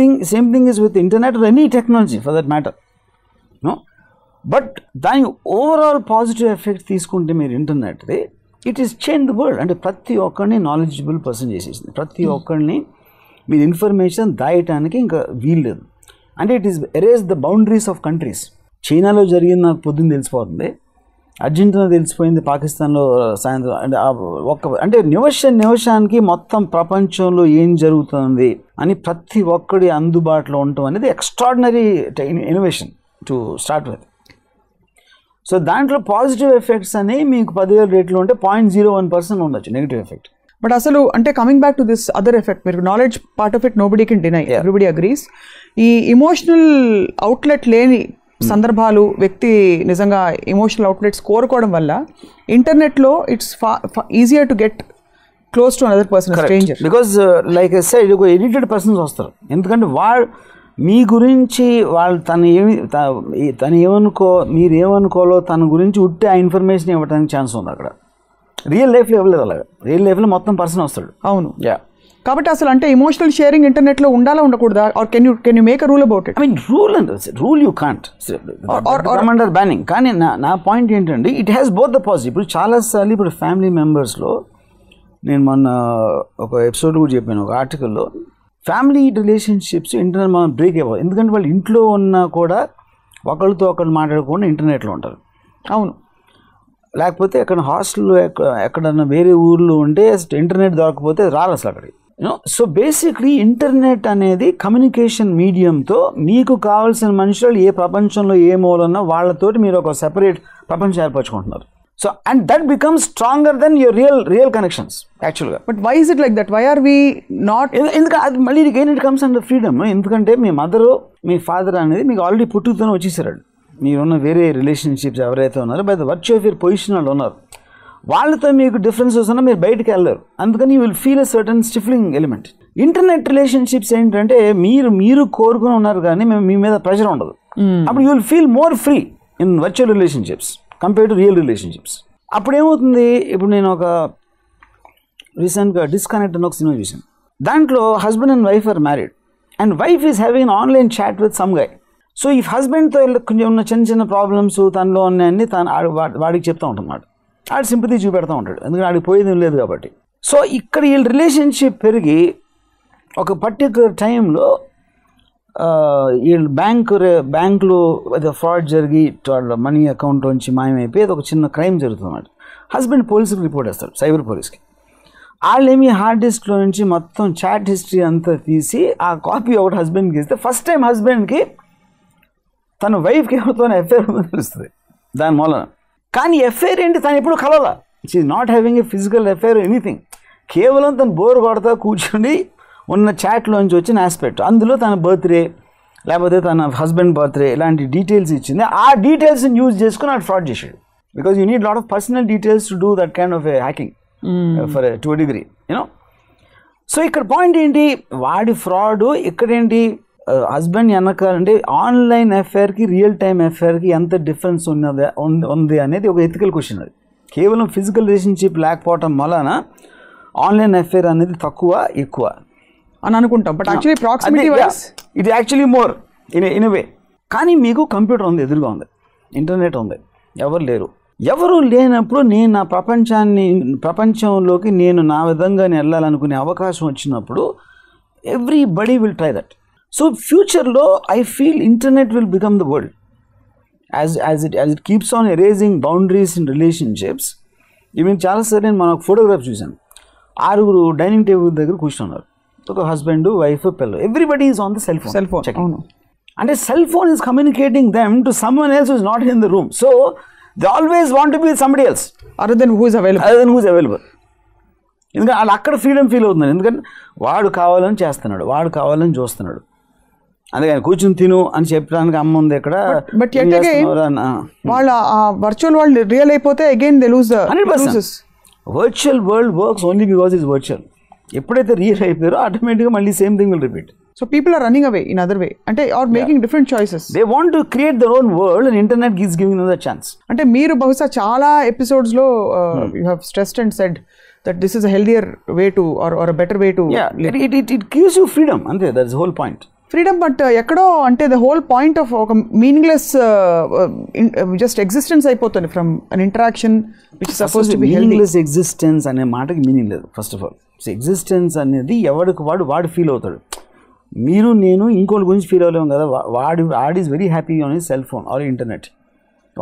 thing is with internet or any technology for that matter. But దాని ఓవరాల్ పాజిటివ్ ఎఫెక్ట్ తీసుకుంటే మీరు ఇంటర్నెట్ది, it is change the world. అంటే ప్రతి ఒక్కరిని నాలెడ్జబుల్ పర్సన్ చేసేసింది, ప్రతి ఒక్కరిని మీరు ఇన్ఫర్మేషన్ దాయటానికి ఇంకా వీల్లేదు. అంటే it is erase the boundaries of countries. చైనాలో జరిగింది నాకు పొద్దున్న తెలిసిపోతుంది, అర్జెంటీనా తెలిసిపోయింది, పాకిస్తాన్లో సాయంత్రం. అంటే నిమిషానికి మొత్తం ప్రపంచంలో ఏం జరుగుతుంది అని ప్రతి ఒక్కడి అందుబాటులో ఉండటం అనేది extraordinary innovation to start with. So దాంట్లో పాజిటివ్ ఎఫెక్ట్స్ అనేవి మీకు 10,000 రేట్లో ఉంటే 0.01% ఉండొచ్చు నెగిటివ్ ఎఫెక్ట్. బట్ అసలు అంటే coming back to this other effect, మీరు knowledge part of it nobody can deny, everybody agrees. ఈ ఇమోషనల్ అవుట్లెట్ లేని సందర్భాలు, వ్యక్తి నిజంగా ఎమోషనల్ అవుట్లెట్స్ కోరుకోవడం వల్ల ఇంటర్నెట్లో it's easier to get close to another person, stranger. Because like I said, ఒక ఎడిటెడ్ పర్సన్స్ వస్తారు. ఎందుకంటే మీ గురించి వాళ్ళు తను మీరు ఏమనుకోలో తన గురించి ఉట్టి ఆ ఇన్ఫర్మేషన్ ఇవ్వడానికి ఛాన్స్ ఉంది అక్కడ. రియల్ లైఫ్లో ఇవ్వలేదు అలాగా. రియల్ లైఫ్లో మొత్తం పర్సన్ వస్తాడు. అవును. కాబట్టి అసలు అంటే ఇమోషనల్ షేరింగ్ ఇంటర్నెట్లో ఉండాలా ఉండకూడదా? Or can you make a rule about it? I mean rule you can't under banning. కానీ నా పాయింట్ ఏంటంటే it has both the positive. ఇప్పుడు చాలాసార్లు ఇప్పుడు ఫ్యామిలీ మెంబర్స్లో, నేను మొన్న ఒక ఎపిసోడ్ కూడా చెప్పాను, ఒక ఆర్టికల్లో, ఫ్యామిలీ రిలేషన్షిప్స్ ఇంటర్నెట్ మనం బ్రేక్ అవ్వాలి. ఎందుకంటే వాళ్ళు ఇంట్లో ఉన్నా కూడా ఒకరితో ఒకరు మాట్లాడకుండా ఇంటర్నెట్లో ఉంటారు. అవును. లేకపోతే ఎక్కడ హాస్టల్లో ఎక్కడన్నా వేరే ఊర్లో ఉంటే ఇంటర్నెట్ దొరకపోతే రారు అసలు అక్కడికి. సో బేసిక్లీ ఇంటర్నెట్ అనేది కమ్యూనికేషన్ మీడియంతో మీకు కావాల్సిన మనుషులు ఏ ప్రపంచంలో ఏ మూలన్నా వాళ్ళతోటి మీరు ఒక సెపరేట్ ప్రపంచం ఏర్పరచుకుంటున్నారు. So and that becomes stronger than your real connections actually. But why is it like that? Why are we not? ఎందుకంటే మళ్ళీ again it comes under freedom. ఎందుకంటే మీ మదర్ మీ ఫాదర్ అనేది మీకు ఆల్రెడీ పుట్టుకతోనే వచ్చేసారు. మీరున్న వేరే రిలేషన్షిప్స్ ఎవరైతే ఉన్నారో by the virtue of your position వాళ్ళు ఉన్నారు, వాళ్ళతో మీకు డిఫరెన్సెస్ ఉన్నా మీరు బయటకు వెళ్ళరు. అందుకని you will feel a certain స్టిఫ్లింగ్ element. Internet relationships ఏంటంటే మీరు కోరుకుని ఉన్నారు కానీ మీ మీద ప్రెషర్ ఉండదు. అప్పుడు you will feel more free in virtual relationships compare to real relationships. అప్పుడు ఏమవుతుంది, ఇప్పుడు నేను ఒక రీసెంట్గా డిస్కనెక్ట్ అని ఒక సినిమా చూసాను. దాంట్లో husband and wife are married and wife is having online chat with some guy. So ఈ హస్బెండ్తో కొంచెం ఉన్న చిన్న ప్రాబ్లమ్స్ తనలో ఉన్నాయని వాడికి చెప్తూ ఉంటున్నాడు. ఆడు సింపతి చూపెడతా ఉంటాడు, ఎందుకంటే ఆడికి పోయేది లేదు కాబట్టి. సో ఇక్కడ వీళ్ళ రిలేషన్షిప్ పెరిగి ఒక పర్టికులర్ టైంలో వీళ్ళు బ్యాంకులో ఫ్రాడ్ జరిగి వాళ్ళ మనీ అకౌంట్ నుంచి మాయమైపోయి అది ఒక చిన్న క్రైమ్ జరుగుతుందన్నమాట. హస్బెండ్ పోలీసుకి రిపోర్ట్ చేస్తాడు, సైబర్ పోలీస్కి. వాళ్ళేమి హార్డ్ డిస్క్లో నుంచి మొత్తం చాట్ హిస్టరీ అంతా తీసి ఆ కాపీ ఒకటి హస్బెండ్కి ఇస్తే ఫస్ట్ టైం హస్బెండ్కి తన వైఫ్కి ఎవరితో ఎఫ్ఐఆర్ ఉందని తెలుస్తుంది దాని మూలన. కానీ ఎఫ్ఐఆర్ ఏంటి, తను ఎప్పుడు కలవాలా. She not having a physical FIR anything. కేవలం తను బోర్ కొడతా కూర్చొని ఉన్న చాట్లోంచి వచ్చిన ఆస్పెక్ట్, అందులో తన బర్త్డే లేకపోతే తన హస్బెండ్ బర్త్డే ఇలాంటి డీటెయిల్స్ ఇచ్చింది. ఆ డీటెయిల్స్ని యూజ్ చేసుకుని ఆడు ఫ్రాడ్ చేసాడు. Because you need lot of personal details to do that kind of a hacking for to a degree you know. So ఇక్కడ పాయింట్ ఏంటి, వాడి ఫ్రాడ్ ఇక్కడేంటి, హస్బెండ్ వెనకాలంటే ఆన్లైన్ ఎఫ్ఐఆర్కి రియల్ టైమ్ ఎఫ్ఐఆర్కి ఎంత డిఫరెన్స్ ఉంది అనేది ఒక ఎథికల్ క్వశ్చన్. అది కేవలం ఫిజికల్ రిలేషన్షిప్ లేకపోవటం వలన ఆన్లైన్ ఎఫ్ఐఆర్ అనేది తక్కువ ఎక్కువ అని అనుకుంటాం. బట్ యాక్చువల్లీ ప్రాక్సిమిటీ వైస్ ఇది యాక్చువల్లీ మోర్ ఇన్ ఎ వే. కానీ మీకు కంప్యూటర్ ఉంది, ఎదురుగా ఉంది, ఇంటర్నెట్ ఉంది, ఎవరు లేనప్పుడు నేను నా ప్రపంచంలోకి నేను నా విధంగా వెళ్ళాలనుకునే అవకాశం వచ్చినప్పుడు everybody will try that. So ఫ్యూచర్లో I feel internet will become the world as it keeps on erasing boundaries in relationships. ఇవి చాలాసార్లు నేను మన ఫోటోగ్రాఫ్ చూశాను. 6 డైనింగ్ టేబుల్ దగ్గర కూర్చున్నారు, ఒక హస్బెండ్ వైఫ్ పిల్లలు, everybody is on the cell phone. అంటే cell phone is communicating them to someone else is not in the room. So they always want to be somebody else other than who is available. ఎందుకంటే వాళ్ళు అక్కడ freedom feel అవుతున్నారు. ఎందుకంటే వాడు కావాలని చేస్తున్నాడు, వాడు కావాలని చూస్తున్నాడు. అందుకని కూర్చుని తిను అని చెప్పడానికి అమ్మ ఉంది ఇక్కడ. బట్ వాళ్ళ వర్చువల్ వరల్డ్ రియల్ అయిపోతే again they lose. 100%. Virtual world works only because is virtual. ఎప్పుడైతే రియల్ అయిపోయారో ఆటోమేటిక్గా మళ్ళీ same thing will repeat. So people are running away in other way, అంటే are making different choices. They want to create their own world and internet gives giving them the chance. అంటే మీరు బహుశా చాలా episodes లో you have stressed and said that this is a healthier way to or a better way to it gives you freedom, ante that's the whole point. Freedom, but ekkado ante the whole point of oka meaningless just existence అయిపోతుంది from an interaction which is supposed to be healthy. Meaningless existence ane maataki meaning లేదు. first of all, so existence అనేది ఎవరికి వాడు feel అవుతాడు. మీరు నేను ఇంకోటి గురించి ఫీల్ అవ్వలేము కదా. వాడు is very happy on his cell phone or internet.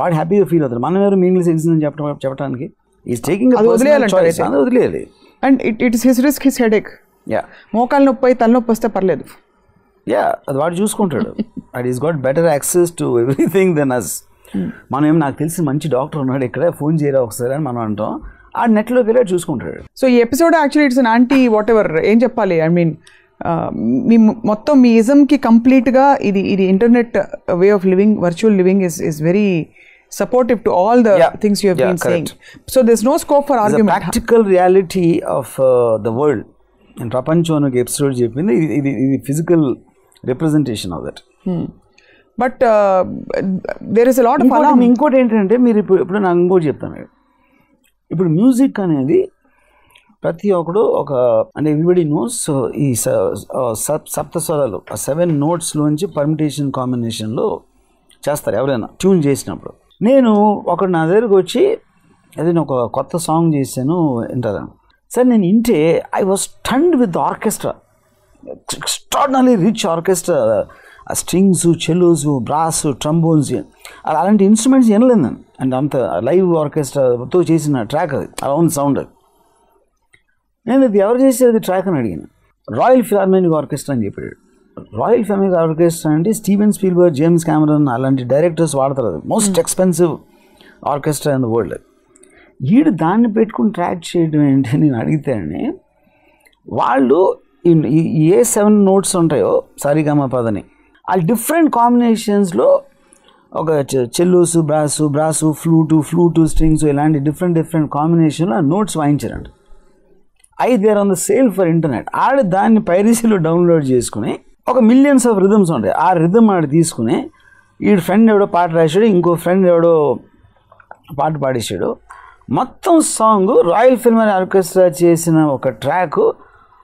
వాడు హ్యాపీగా ఫీల్ అవుతాడు. మనం ఎవరు మీనింగ్లెస్ ఎగ్జిస్టెన్స్ చెప్పడానికి ఈజ్ టేకింగ్ వదిలేయాలి. And it is his risk, his headache. మోకాలు నొప్పి తలనొప్పి వస్తే పర్లేదు, అది వాడు చూసుకుంటాడు. And is got better access to everything then us. మనం ఏం నాకు తెలిసి మంచి డాక్టర్ ఉన్నాడు ఇక్కడ, ఫోన్ చేయరా ఒకసారి అని మనం అంటాం. ఆ నెట్లోకి వెళ్ళి చూసుకుంటాడు. సో ఈ episode actually it's an anti what ever, ఏం చెప్పాలి, ఐ మీన్ మొత్తం మీ ఇజంకి కంప్లీట్గా ఇది internet way of living, virtual living is very supportive to all the things you have been saying. So there's no scope for argument. The practical reality of the world in prapancham onak episode cheppindi idi physical representation of that. But there is a lot of alarm. Inkoti entante meer ippudu na ingoti cheptanu. Ippudu music anedi ప్రతి ఒక్కడు ఒక అంటే everybody knows ఈ సప్త స్వరాలు, ఆ 7 నోట్స్లోంచి permutation కాంబినేషన్లో చేస్తారు ఎవరైనా ట్యూన్ చేసినప్పుడు. నేను ఒకడు నా దగ్గరకు వచ్చి అదే నేను ఒక కొత్త సాంగ్ చేశాను వింటారా సార్, నేను వింటే I was stunned with orchestra, extraordinary rich orchestra, ఆ స్ట్రింగ్స్, చెలోస్, బ్రాస్, ట్రంబోన్స్, అలాంటి ఇన్స్ట్రుమెంట్స్ వినలేదు నేను. అండ్ అంత లైవ్ ఆర్కెస్ట్రాతో చేసిన ట్రాక్ అది, అలా ఉంది సౌండ్ అది. నేను ఇది ఎవరు చేసేది ట్రాక్ అని అడిగాను. రాయల్ ఫిలార్మోనిక్ ఆర్కెస్ట్రా అని చెప్పాడు. రాయల్ ఫిలార్మోనిక్ ఆర్కెస్ట్రా అంటే స్టీవెన్ స్పీల్బర్గ్, జేమ్స్ కెమెరన్ అలాంటి డైరెక్టర్స్ వాడతారు. అది most expensive orchestra in the world. వీడు దాన్ని పెట్టుకుని ట్రాక్ చేయడం ఏంటి నేను అడిగితేనే, వాళ్ళు ఏ 7 నోట్స్ ఉంటాయో సరిగమపదని ఆ డిఫరెంట్ కాంబినేషన్స్లో ఒక చెల్లోసు, బ్రాసు, ఫ్లూటు, స్ట్రింగ్స్ ఇలాంటి డిఫరెంట్ కాంబినేషన్లో ఆ నోట్స్ వాయించారంట. They are on the sale for internet. ఆడు దాన్ని పైరసీలో డౌన్లోడ్ చేసుకుని ఒక మిలియన్స్ ఆఫ్ రిథమ్స్ ఉంటాయి. ఆ రిథమ్ ఆడు తీసుకుని ఈ ఫ్రెండ్ ఎవడో పాట రాశాడు, ఇంకో ఫ్రెండ్ ఎవడో పాట పాడేశాడు. మొత్తం సాంగ్ రాయల్ ఫిల్హార్మోనిక్ ఆర్కెస్ట్రా చేసిన ఒక ట్రాక్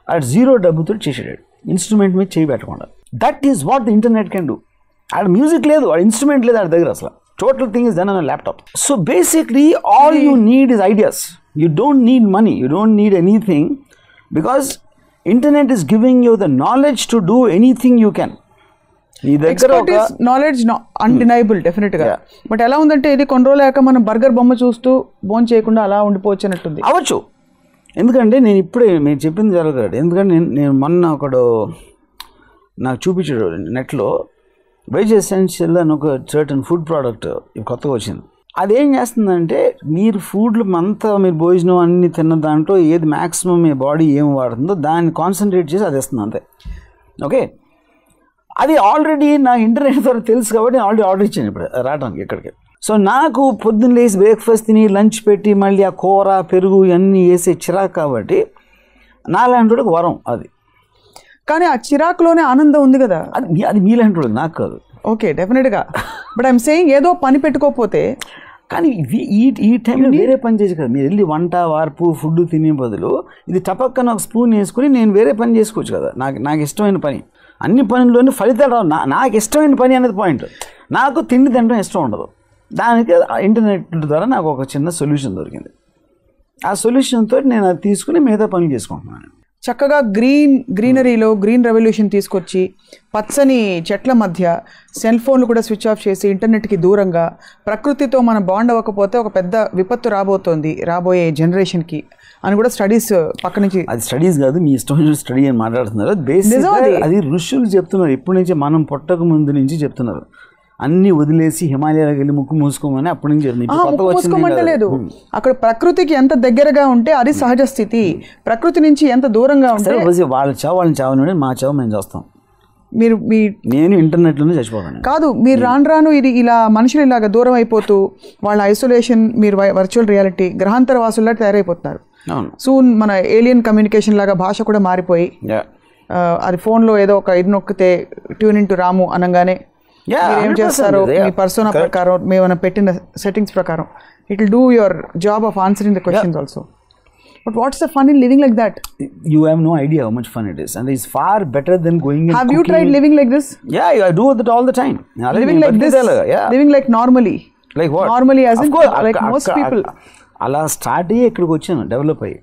ఆడు 0 డబ్బుతో చేసాడు, ఇన్స్ట్రుమెంట్ మీద చేయి పెట్టకుండా. That is what the internet can do. ఆడ మ్యూజిక్ లేదు, ఆడ ఇన్స్ట్రుమెంట్ లేదు ఆడ దగ్గర, అసలు total thing is done on laptop. So basically all you need is ideas. You don't need money, you don't need anything, because internet is giving you the knowledge to do anything you can. Expertise, knowledge, undeniable, definitely గా. But ఎలా ఉందంటే ఇది కొన్ని రోజులేక మనం burger బొమ్మ చూస్తూ bone చేయకుండా అలా ఉండిపోవచ్చు అన్నట్టుంది. అవ్వచ్చు, ఎందుకంటే నేను ఇప్పుడే మీరు చెప్పింది జరగదు. ఎందుకంటే నేను మొన్న ఒకడు నాకు చూపించాడు నెట్లో, వెజ్ ఎసెన్షియల్ అని ఒక సర్టన్ ఫుడ్ ప్రోడక్ట్ కొత్తగా వచ్చింది. అదేం చేస్తుందంటే మీరు ఫుడ్లు అంతా మీరు భోజనం అన్ని తిన్న దాంట్లో ఏది మ్యాక్సిమం మీ బాడీ ఏం వాడుతుందో దాన్ని కాన్సన్ట్రేట్ చేసి అది ఇస్తుంది అంతే. ఓకే, అది ఆల్రెడీ నాకు ఇంటర్నెట్ ద్వారా తెలుసు కాబట్టి నేను ఆల్రెడీ ఆర్డర్ ఇచ్చాను ఇప్పుడు రావడానికి ఇక్కడికి. సో నాకు పొద్దున్న లేసి బ్రేక్ఫాస్ట్ తిని లంచ్ పెట్టి మళ్ళీ ఆ కూర, పెరుగు ఇవన్నీ వేసే చిరాకు కాబట్టి నాలాంటి వరం అది. కానీ ఆ చిరాకులోనే ఆనందం ఉంది కదా, అది మీలాంటి నాకు కాదు. ఓకే, డెఫినెట్గా. బట్ ఐఎమ్ సేయింగ్ ఏదో పని పెట్టుకోకపోతే, కానీ ఈ టైంలో వేరే పని చేసి కదా మీరు వెళ్ళి వంట, వార్పు, ఫుడ్ తినే బదులు ఇది టపక్కన ఒక స్పూన్ వేసుకుని నేను వేరే పని చేసుకోవచ్చు కదా. నాకు ఇష్టమైన పని, అన్ని పనుల్లోనే ఫలితాలు రావు. నాకు ఇష్టమైన పని అనేది పాయింట్. నాకు తిండి తినడం ఇష్టం ఉండదు. దానికి ఇంటర్నెట్ ద్వారా నాకు ఒక చిన్న సొల్యూషన్ దొరికింది. ఆ సొల్యూషన్తో నేను అది తీసుకుని మిగతా పనులు చేసుకుంటున్నాను. చక్కగా గ్రీనరీలో గ్రీన్ రెవల్యూషన్ తీసుకొచ్చి పచ్చని చెట్ల మధ్య సెల్ ఫోన్లు కూడా స్విచ్ ఆఫ్ చేసి ఇంటర్నెట్కి దూరంగా ప్రకృతితో మనం బాండ్ అవ్వకపోతే ఒక పెద్ద విపత్తు రాబోయే జనరేషన్కి అని కూడా స్టడీస్ పక్క నుంచి. అది స్టడీస్ కాదు, మీ ఇష్టం స్టడీ అని మాట్లాడుతున్నారు. బేసిక్గా అది ఋషులు చెప్తున్నారు, ఎప్పటి నుంచి మనం పుట్టక ముందు నుంచి చెప్తున్నారు. అన్ని వదిలేసి హిమాలయాలకు వెళ్ళి ముక్కు మూసుకోమని అప్పటి నుంచి మూసుకోమంటలేదు. అక్కడ ప్రకృతికి ఎంత దగ్గరగా ఉంటే అది సహజ స్థితి. ప్రకృతి నుంచి ఎంత దూరంగా ఉంటే వాళ్ళని చావు మా చావు మేము చేస్తాం. నేను ఇంటర్నెట్లోనే చచ్చిపోతాను కాదు. మీరు రాను ఇది ఇలా మనుషులు ఇలాగ దూరం అయిపోతూ వాళ్ళ ఐసోలేషన్, మీరు వర్చువల్ రియాలిటీ గ్రహాంతర వాసుల్లా తయారైపోతున్నారు. సూన్ మన ఏలియన్ కమ్యూనికేషన్ లాగా భాష కూడా మారిపోయి అది ఫోన్లో ఏదో ఒక ఇది నొక్కితే ట్యూన్ ఇన్ టు రాము అనగానే ఏం చేస్తారో మీ పర్సోనా ప్రకారం మేము పెట్టిన సెట్టింగ్స్ ప్రకారం it will do your job of answering the questions also. But what's the fun in living like that? You have no idea how much fun it is, and it's far better than going and Have you tried living like this? Yeah, I do it all the time. Living like this? Yeah. Living like normally? Like what? Normally as in like most people. అలా start అయ్యి ఇక్కడికి వచ్చాను, develop అయ్యి.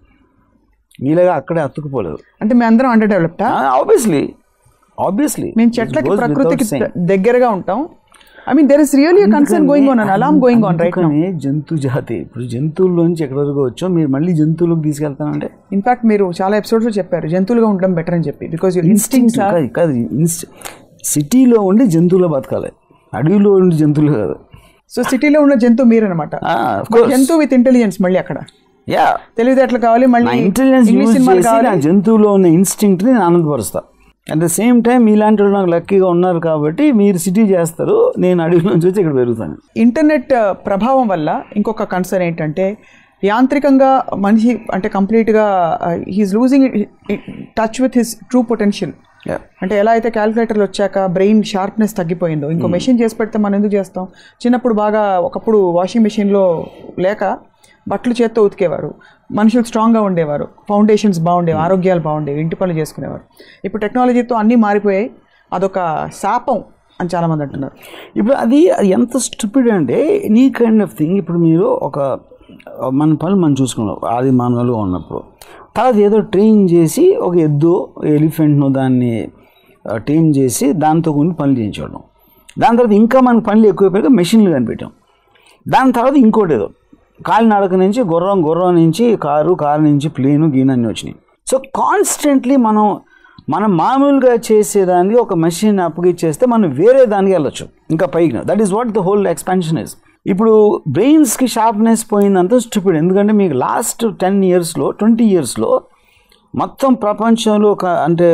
మీలాగా అక్కడే అతుక్కుపోలేదు. అంటే మేము అందరం అండర్ డెవలప్డా? Obviously. మేము చెట్లకి ప్రకృతికి దగ్గరగా ఉంటాం. I mean, there is really a concern going on, an alarm going on right now. జంతు జాతి ఇప్పుడు జంతువుల్లోంచి ఎక్కడి వరకు వచ్చో మీరు మళ్ళీ జంతువులకు తీసుకెళ్తానంటే. ఇన్ఫాక్ట్ మీరు చాలా ఎపిసోడ్స్లో చెప్పారు జంతువులుగా ఉండడం బెటర్ అని చెప్పి. బికాజ్ యువర్ ఇన్స్టింక్ట్స్ కాదు, సిటీలో ఉండి జంతువులో బతకాలి, అడవిలో ఉండి జంతువులు కాదు. సో సిటీలో ఉన్న జంతువు మీరు అనమాట. జంతువు విత్ ఇంటెలిజెన్స్ మళ్ళీ అక్కడ తెలివితేటలు కావాలి, మళ్ళీ ఇంటెలిజెన్స్ జంతువులో ఉన్న ఇన్స్టింక్ట్ ని ఆనందపరుస్తా. అట్ ద సేమ్ టైం ఇలాంటి వాళ్ళు నాకు లక్కీగా ఉన్నారు కాబట్టి మీరు సిటీ చేస్తారు, నేను అడవిలోంచి వచ్చి ఇక్కడ పెరుగుతాను. ఇంటర్నెట్ ప్రభావం వల్ల ఇంకొక కన్సర్న్ ఏంటంటే యాంత్రికంగా మనిషి అంటే కంప్లీట్గా he is losing touch with his true potential. అంటే ఎలా అయితే క్యాలిక్యులేటర్లు వచ్చాక బ్రెయిన్ షార్ప్నెస్ తగ్గిపోయిందో ఇంకో మెషిన్ చేసి పెడితే మనం ఎందుకు చేస్తాం? చిన్నప్పుడు బాగా ఒకప్పుడు వాషింగ్ మెషిన్లో లేక బట్టలు చేత్తో ఉతికేవారు, మనుషులు స్ట్రాంగ్గా ఉండేవారు, ఫౌండేషన్స్ బాగుండేవి, ఆరోగ్యాలు బాగుండేవి, ఇంటి పనులు చేసుకునేవారు. ఇప్పుడు టెక్నాలజీతో అన్నీ మారిపోయాయి, అదొక శాపం అని చాలామంది అంటున్నారు. ఇప్పుడు అది ఎంత స్టూపిడ్ అంటే ఎనీ కైండ్ ఆఫ్ థింగ్. ఇప్పుడు మీరు మన పనులు మనం చూసుకున్నాం ఆది మానవులు ఉన్నప్పుడు, తర్వాత ఏదో ట్రైన్ చేసి ఒక ఎద్దు ఎలిఫెంట్ను దాన్ని ట్రైన్ చేసి దాంతో కొన్ని పనులు చేయించడం, దాని తర్వాత ఇంకా మనకు పనులు ఎక్కువైపోయాక మెషిన్లు కనిపెట్టాం, దాని తర్వాత ఇంకోటి ఏదో కాలినడక నుంచి గుర్రం నుంచి కారు నుంచి ప్లేను గీనన్నీ వచ్చినాయి. సో కాన్స్టెంట్లీ మనం మామూలుగా చేసేదానికి ఒక మెషిన్ అప్పగిచ్చేస్తే మనం వేరే దానికి వెళ్ళొచ్చు ఇంకా పైకి. That is what the whole expansion is. ఇప్పుడు బ్రెయిన్స్కి షార్ప్నెస్ పోయిందంతా స్టూపిడ్. ఎందుకంటే మీకు లాస్ట్ 10 yearsలో 20 yearsలో మొత్తం ప్రపంచంలో అంటే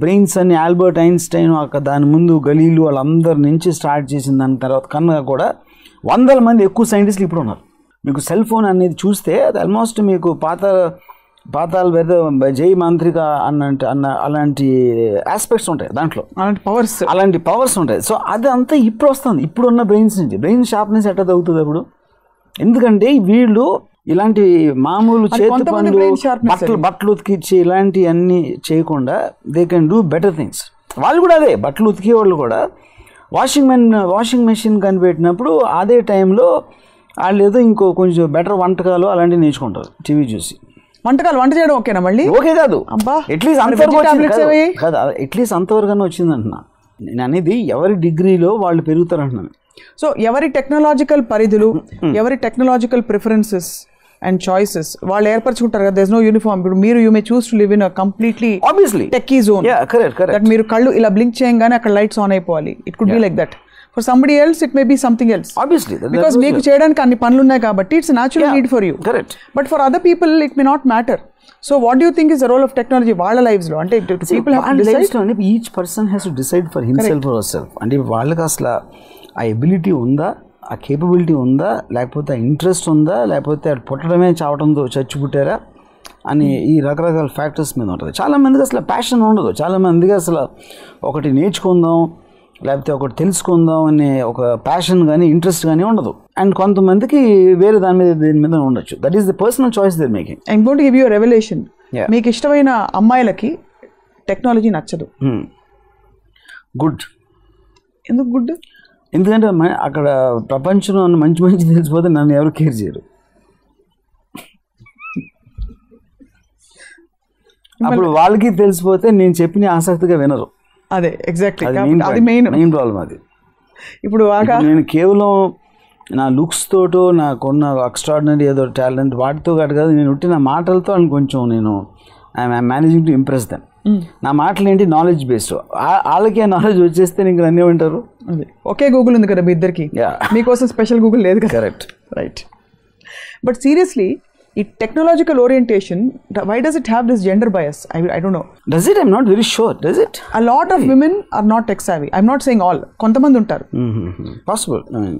బ్రెయిన్స్ అని ఆల్బర్ట్ ఐన్స్టైన్ దాని ముందు గలీలు వాళ్ళందరి నుంచి స్టార్ట్ చేసిన దాని తర్వాత కన్నా కూడా 100 మంది ఎక్కువ సైంటిస్టులు ఇప్పుడు ఉన్నారు. మీకు సెల్ ఫోన్ అనేది చూస్తే అది ఆల్మోస్ట్ మీకు పాతాల జై మాంత్రిక అలాంటి ఆస్పెక్ట్స్ ఉంటాయి దాంట్లో, అలాంటి పవర్స్ ఉంటాయి. సో అది అంతా ఇప్పుడు వస్తుంది, ఇప్పుడున్న బ్రెయిన్స్ నుంచి. బ్రెయిన్ షార్ప్నెస్ ఎట్లా తగ్గుతుంది అప్పుడు? ఎందుకంటే వీళ్ళు ఇలాంటి మామూలు చేతి పనులు బట్టలు ఉతికిచ్చి ఇలాంటివన్నీ చేయకుండా they can do better things. వాళ్ళు కూడా అదే బట్టలు ఉతికే వాళ్ళు కూడా వాషింగ్ మెషిన్ కనిపెట్టినప్పుడు అదే టైంలో వాళ్ళు ఏదో ఇంకో కొంచెం బెటర్ వంటకాలు అలాంటివి నేర్చుకుంటారు టీవీ చూసి. వంట చేయడం ఓకేనా? మళ్ళీ ఓకే కాదు, అట్లీస్ట్ అంతవరకు వచ్చింది అంటున్నా. నేను అనేది ఎవరి డిగ్రీలో వాళ్ళు పెరుగుతారు అంటున్నాను. సో ఎవరి టెక్నాలజికల్ పరిధులు, ఎవరి టెక్నాలజికల్ ప్రిఫరెన్సెస్ అండ్ చాయిసెస్ వాళ్ళు ఏర్పరచుకుంటారు కదా. There is no uniform. ఇప్పుడు మీరు you may choose to live in completely techie zone. That మీరు కళ్ళు ఇలా బ్లింక్ చేయగానే అక్కడ లైట్స్ ఆన్ అయిపోవాలి. It could be like that. For somebody else, it may be something else. Obviously. Because meeku cheyadaniki anni panlu unnai kabatti it's a natural need for you. Correct. But for other people, it may not matter. So what do you think is the role of technology వాళ్ళ lives lo? Ante people have to decide. Each person has to decide for himself or herself. Ante వాళ్ళకి అసలు ఆ ability ఉందా, ఆ capability ఉందా, లేకపోతే ఆ interest ఉందా, లేకపోతే అది పుట్టడమే చావడంతో చచ్చి పుట్టారా అని ఈ రకరకాల ఫ్యాక్టర్స్ మీద ఉంటుంది. చాలామందికి అసలు ప్యాషన్ ఉండదు. చాలామందికి అసలు ఒకటి నేర్చుకుందాం లేకపోతే ఒకటి తెలుసుకుందాం అనే ఒక ప్యాషన్ కానీ ఇంట్రెస్ట్ కానీ ఉండదు. అండ్ కొంతమందికి వేరే దేని మీద ఉండొచ్చు. That is the personal choice they're making. I am going to give you a revolution. మీకు ఇష్టమైన అమ్మాయిలకి టెక్నాలజీ నచ్చదు. గుడ్. ఎందుకు గుడ్? ఎందుకంటే అక్కడ ప్రపంచంలో మంచి తెలిసిపోతే నన్ను ఎవరు కేర్ చేయరు. అప్పుడు వాళ్ళకి తెలిసిపోతే నేను చెప్పిన ఆసక్తిగా వినరు. అదే ఎగ్జాక్ట్లీ అది మెయిన్ ప్రాబ్లం అది. ఇప్పుడు నేను కేవలం నా లుక్స్ తోటో నాకున్న ఎక్స్ట్రాడినరీ ఏదో టాలెంట్ వాటితో కాదు, నేను ఉట్టి నా మాటలతో అని కొంచెం నేను I'm managing to impress them. నా మాటలు ఏంటి నాలెడ్జ్ బేస్డ్, వాళ్ళకి ఆ నాలెడ్జ్ వచ్చేస్తే నీకు అన్నీ ఏమంటారు. ఒకే గూగుల్ ఉంది కదా మీ ఇద్దరికి, మీకోసం స్పెషల్ గూగుల్ లేదు కదా. Correct, right. బట్ సీరియస్లీ ఈ technological orientation, why does it have this gender bias? I don't know. Does it? I'm not very sure. Does it? A lot of women are not tech savvy. I'm not saying all. కొంతమంది ఉంటారు. Possible. I mean,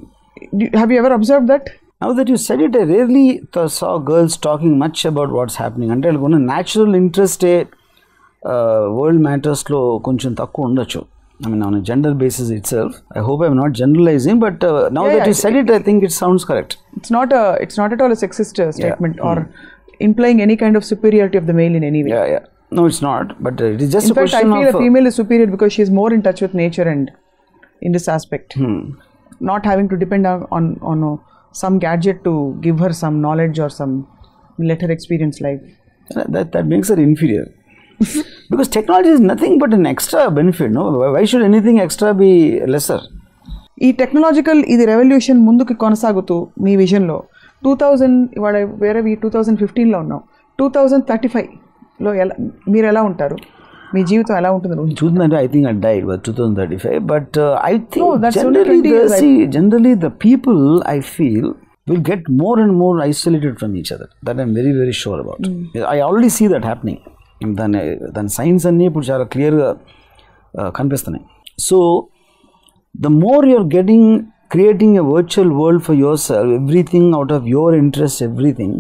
have you ever observed that? Now that you said it, I rarely saw girls talking much about what's happening. అంటే వాళ్ళకున్న natural ఇంట్రెస్టే world మ్యాటర్స్లో కొంచెం తక్కువ ఉండొచ్చు. I mean, on a gender basis itself. I hope I'm not generalizing, but now that you said it, I think it sounds correct. It's not at all a sexist statement or implying any kind of superiority of the male in any way. Yeah. No, it's not. But it is just in a question of... In fact, I feel a female is superior because she is more in touch with nature and in this aspect. Not having to depend on some gadget to give her some knowledge or some let her experience life. That makes her inferior. Because technology is nothing but an extra benefit, no? Why should anything extra be lesser? ఈ technological ఇది revolution ముందుకు కొనసాగుతూ మీ విజన్లో 2015లో ఉన్నాం, 2035లో మీరు ఎలా ఉంటారు, మీ జీవితం ఎలా ఉంటుంది? చూస్తుందంటే I think I died by 2035, but I think generally the people I feel will get more and more isolated from each other. That I'm very, very sure about. I already see that happening. దాని science అన్నీ ఇప్పుడు చాలా క్లియర్గా కనిపిస్తున్నాయి. So the more you're creating a virtual world for yourself, everything out of your interest, everything.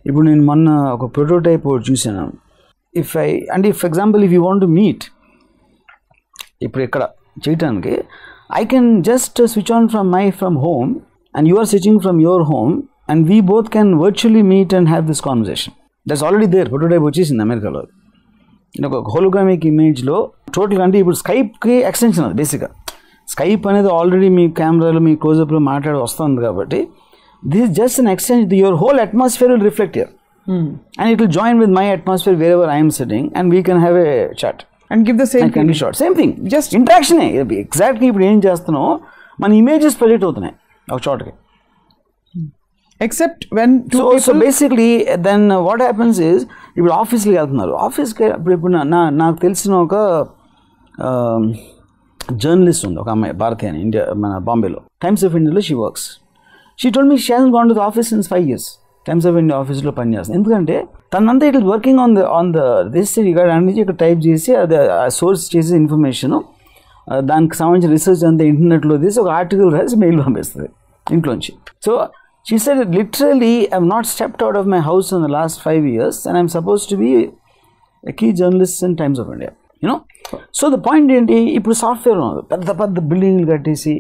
ఇప్పుడు నేను మొన్న ఒక ప్రోటోటైప్ చూసాను. If example if you want to meet ఇప్పుడు ఇక్కడ చేయటానికి, I can just switch on from home and you are switching from your home and we both can virtually meet and have this conversation. That's already there. Prototype వచ్చేసింది అమెరికాలో. ఒక హోలోగ్రామిక్ ఇమేజ్లో టోటల్గా, అంటే ఇప్పుడు స్కైప్కి ఎక్స్టెన్షన్ అది బేసిక్గా. స్కైప్ అనేది ఆల్రెడీ మీ కెమెరాలో మీ క్లోజప్లో మాట్లాడి వస్తుంది కాబట్టి this is just an extension. Your whole atmosphere will reflect here and it will join with my atmosphere wherever I'm sitting and we can have a chat and give the same short. Same thing, just ఇంట్రాక్షనే. ఎగ్జాక్ట్గా ఇప్పుడు ఏం చేస్తున్నాం, మన images project అవుతున్నాయి ఒక చోటకి. Except when so basically then what happens is, ఇప్పుడు ఆఫీస్కి వెళ్తున్నారు. ఆఫీస్కి ఇప్పుడు నాకు తెలిసిన ఒక జర్నలిస్ట్ ఉంది, ఒక అమ్మాయి, భారతి అని, ఇండియా, మన బాంబేలో టైమ్స్ ఆఫ్ ఇండియాలో she works. She told me she hasn't gone to the office since 5 years. Times of India ఆఫీస్లో పనిచేస్తుంది. ఎందుకంటే తనంతా it is working on the this ఇక్కడ నుంచి ఇక్కడ టైప్ చేసి అది సోర్స్ చేసి ఇన్ఫర్మేషను, దానికి సంబంధించిన రీసెర్చ్ అంతా ఇంటర్నెట్లో తీసి ఒక ఆర్టికల్ రాసి మెయిల్ పంపిస్తుంది ఇంట్లోంచి. So she said, literally, I've not stepped out of my house in the last 5 years and I'm supposed to be a key journalist in Times of India, you know. So the point ఏంటి, ఇప్పుడు software పెద్ద బిల్డింగ్లు కట్టేసి,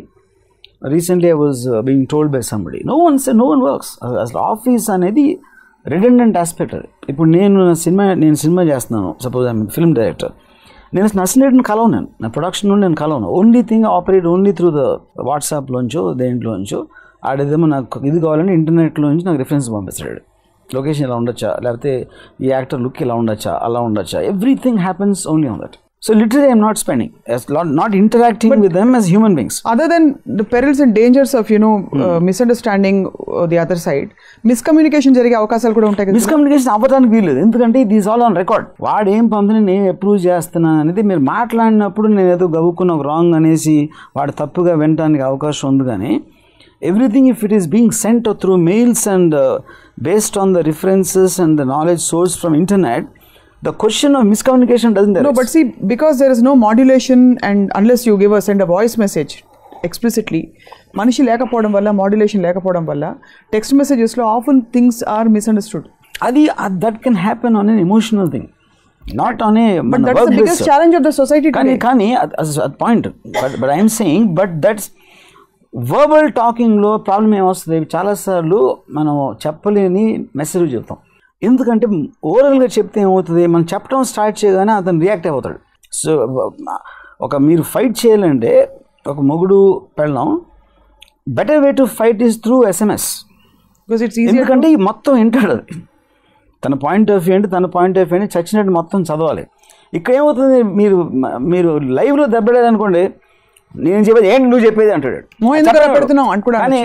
recently I was being told by somebody, no one works. అసలు office అనేది redundant aspect అది. ఇప్పుడు నేను సినిమా చేస్తున్నాను, సపోజ్ ఐఎమ్ ఫిల్మ్ డైరెక్టర్, నేను నర్సినేట్ని కలవను, నా ప్రొడక్షన్ నుండి నేను కలవను. Only thing operate only through the వాట్సాప్లోంచో దేంట్లోంచో. ఆడేదేమో నాకు ఇది కావాలని ఇంటర్నెట్లో నుంచి నాకు రిఫరెన్స్ పంపిస్తాడు, లొకేషన్ ఇలా ఉండొచ్చా, లేకపోతే ఈ యాక్టర్ లుక్ ఇలా ఉండొచ్చా, అలా ఉండొచ్చా. Everything happens only on that. So literally I'm not spending, not interacting with them as human beings. Other than the perils and dangers of misunderstanding the other side, miscommunication జరిగే అవకాశాలు కూడా ఉంటాయి కదా. Miscommunication అవ్వడానికి వీల్లేదు, ఎందుకంటే దీస్ ఆల్ ఆన్ రికార్డ్. వాడు ఏం పంపిన నేను అప్రూవ్ చేస్తున్నాను అనేది మీరు మాట్లాడినప్పుడు నేను ఏదో గబుక్కున్న ఒక రాంగ్ అనేసి వాడు తప్పుగా వినడానికి అవకాశం ఉంది. కానీ everything, if it is being sent through mails and based on the references and the knowledge source from internet, the question of miscommunication doesn't arise. No, but see, because there is no modulation and unless you send a voice message explicitly, manishi lekapodam valla, modulation lekapodam valla, text messages lo often things are misunderstood. That can happen on an emotional thing, not on a but that's the biggest challenge of the society today. Kani as a point, but I am saying, but that's verbal టాకింగ్లో problem ఏమొస్తుంది, చాలాసార్లు మనం చెప్పలేని message చెప్తాం. ఎందుకంటే ఓరల్గా చెప్తే ఏమవుతుంది, మనం చెప్పడం స్టార్ట్ చేయగానే అతను రియాక్ట్ అయిపోతాడు. సో మీరు ఫైట్ చేయాలంటే ఒక మొగుడు పెళ్ళం, better way to fight is through SMS. Because it's easier. ఎందుకంటే మొత్తం వింటాడు అది. తన పాయింట్ ఆఫ్ వ్యూ అంటే తన పాయింట్ ఆఫ్ వ్యూ అని చచ్చినట్టు మొత్తం చదవాలి. ఇక్కడ ఏమవుతుంది, మీరు లైవ్లో దెబ్బలేదు అనుకోండి, నేను చెప్పేది ఏంటి నువ్వు చెప్పేది అంటాడు. కానీ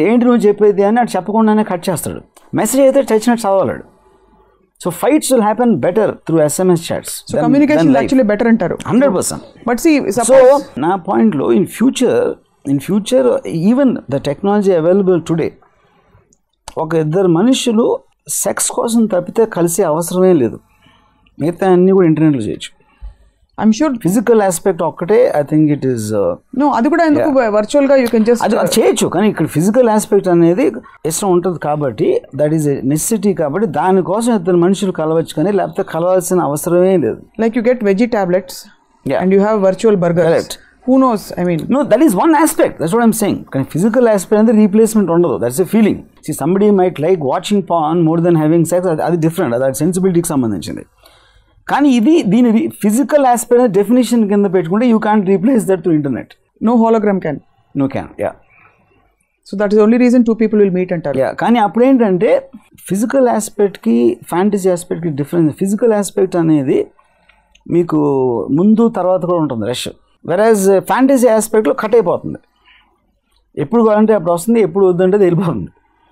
ఏంటి నువ్వు చెప్పేది అని అటు చెప్పకుండానే కట్ చేస్తాడు. మెసేజ్ అయితే చచ్చినట్టు చదవాలాడు. So fights will happen better through SMS chats. So communication actually better అంటారు 100%. బట్ సీ సో నా పాయింట్లో in future even the technology available today, ఒక ఇద్దరు మనుషులు సెక్స్ కోసం తప్పితే కలిసే అవసరమే లేదు. మిగతా అన్నీ కూడా ఇంటర్నెట్లో చేయొచ్చు. ఐఎమ్ షూర్ ఫిజికల్ ఆస్పెక్ట్ ఒక్కటే I think it is no, అది కూడా ఎందుకు వర్చువల్గా యూ కెన్ జస్ట్ అది చేయొచ్చు. కానీ ఇక్కడ ఫిజికల్ ఆస్పెక్ట్ అనేది ఇష్టం ఉంటుంది కాబట్టి, దట్ ఈస్ ఎ నెసెసిటీ కాబట్టి దానికోసం ఇద్దరు మనుషులు కలవచ్చు, కానీ లేకపోతే కలవాల్సిన అవసరమే లేదు. Like you get veggie tablets and you have virtual burger. Who knows? I mean, no, that is one aspect. That's what I'm saying. Kind of physical aspect and the replacement ఉండదు. That's a feeling. See, somebody might like watching porn more than having sex. అది different. అది సెన్సిబిలిటీకి సంబంధించింది. కానీ దీని physical aspect definition కింద పెట్టుకుంటే you can replace that through internet. No hologram can. No can. Yeah. So that is the only reason two people will meet అంటారు. Yeah. కానీ అప్పుడు ఏంటంటే ఫిజికల్ ఆస్పెక్ట్కి ఫ్యాంటసీ ఆస్పెక్ట్కి డిఫరెన్స్. ఫిజికల్ ఆస్పెక్ట్ అనేది మీకు ముందు తర్వాత కూడా ఉంటుంది రష్. వెరాజ్ ఫ్యాంటసీ ఆస్పెక్ట్లో కట్ అయిపోతుంది. ఎప్పుడు కావాలంటే అప్పుడు వస్తుంది, ఎప్పుడు వద్దంటే వెళ్ళిపోతుంది.